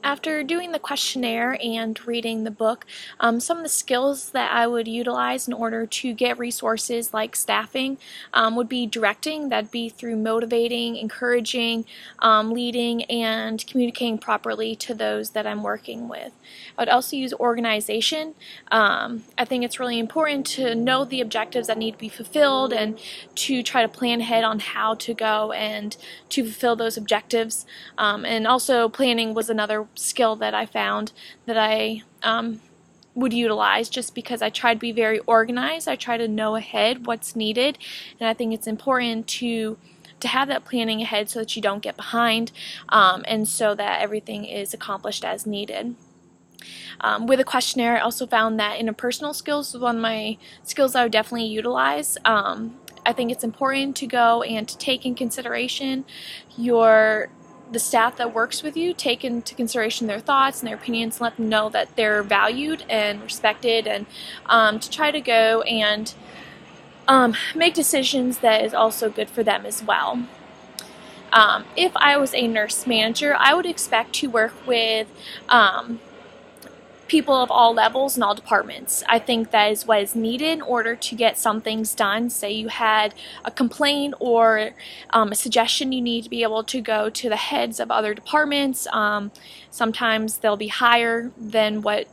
After doing the questionnaire and reading the book, some of the skills that I would utilize in order to get resources like staffing would be directing. That'd be through motivating, encouraging, leading, and communicating properly to those that I'm working with. I would also use organization. I think it's really important to know the objectives that need to be fulfilled and to try to plan ahead on how to go and to fulfill those objectives. And also planning was another skill that I found that I would utilize, just because I try to be very organized. I try to know ahead what's needed, and I think it's important to have that planning ahead so that you don't get behind, and so that everything is accomplished as needed. With a questionnaire, I also found that interpersonal skills was one of my skills I would definitely utilize. I think it's important to go and to take in consideration the staff that works with you, take into consideration their thoughts and their opinions, let them know that they're valued and respected, and to try to go and make decisions that is also good for them as well. If I was a nurse manager, I would expect to work with people of all levels and all departments. I think that is what is needed in order to get some things done. Say you had a complaint or a suggestion, you need to be able to go to the heads of other departments. Sometimes they'll be higher than what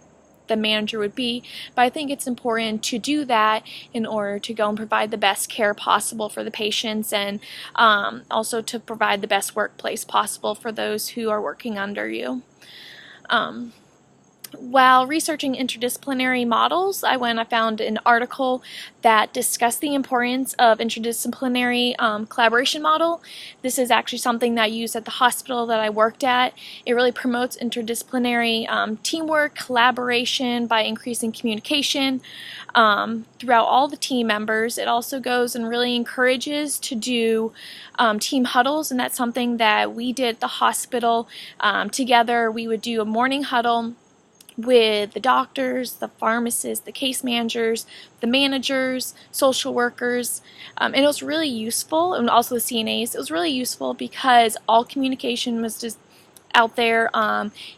the manager would be, but I think it's important to do that in order to go and provide the best care possible for the patients, and also to provide the best workplace possible for those who are working under you. While researching interdisciplinary models, I found an article that discussed the importance of interdisciplinary collaboration model. This is actually something that I used at the hospital that I worked at. It really promotes interdisciplinary teamwork, collaboration by increasing communication throughout all the team members. It also goes and really encourages to do team huddles, and that's something that we did at the hospital together. We would do a morning huddle with the doctors, the pharmacists, the case managers, the managers, social workers, and it was really useful, and also the CNAs. It was really useful because all communication was just out there.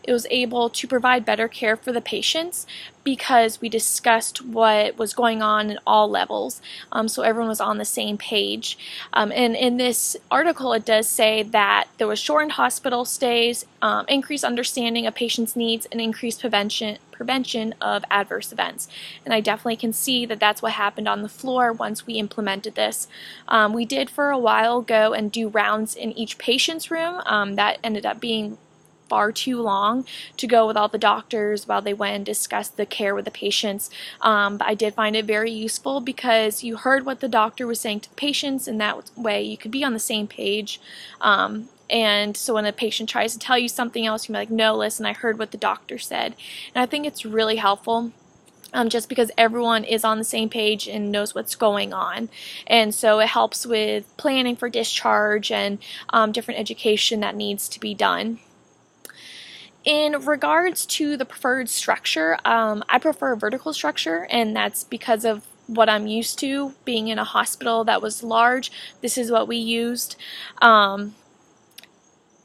It was able to provide better care for the patients because we discussed what was going on in all levels, so everyone was on the same page. And in this article, it does say that there was shortened hospital stays, increased understanding of patients' needs, and increased prevention of adverse events. And I definitely can see that that's what happened on the floor once we implemented this. We did for a while go and do rounds in each patient's room. That ended up being far too long to go with all the doctors while they went and discussed the care with the patients. But I did find it very useful because you heard what the doctor was saying to the patients, and that way you could be on the same page. And so when a patient tries to tell you something else, you can be like, no, listen, I heard what the doctor said. And I think it's really helpful. Just because everyone is on the same page and knows what's going on. And so it helps with planning for discharge and different education that needs to be done. In regards to the preferred structure, I prefer vertical structure, and that's because of what I'm used to being in a hospital that was large. This is what we used. And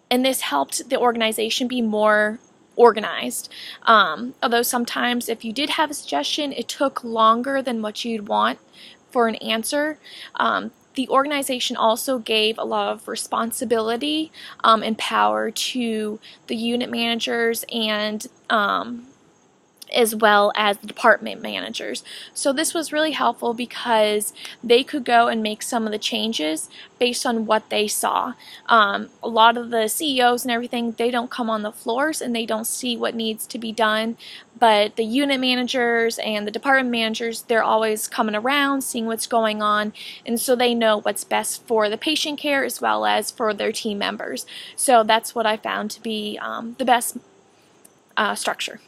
this helped the organization be more organized. Although sometimes if you did have a suggestion, it took longer than what you'd want for an answer. The organization also gave a lot of responsibility and power to the unit managers and as well as the department managers. So this was really helpful because they could go and make some of the changes based on what they saw. A lot of the CEOs and everything, they don't come on the floors and they don't see what needs to be done, but the unit managers and the department managers, they're always coming around, seeing what's going on, and so they know what's best for the patient care as well as for their team members. So that's what I found to be the best structure.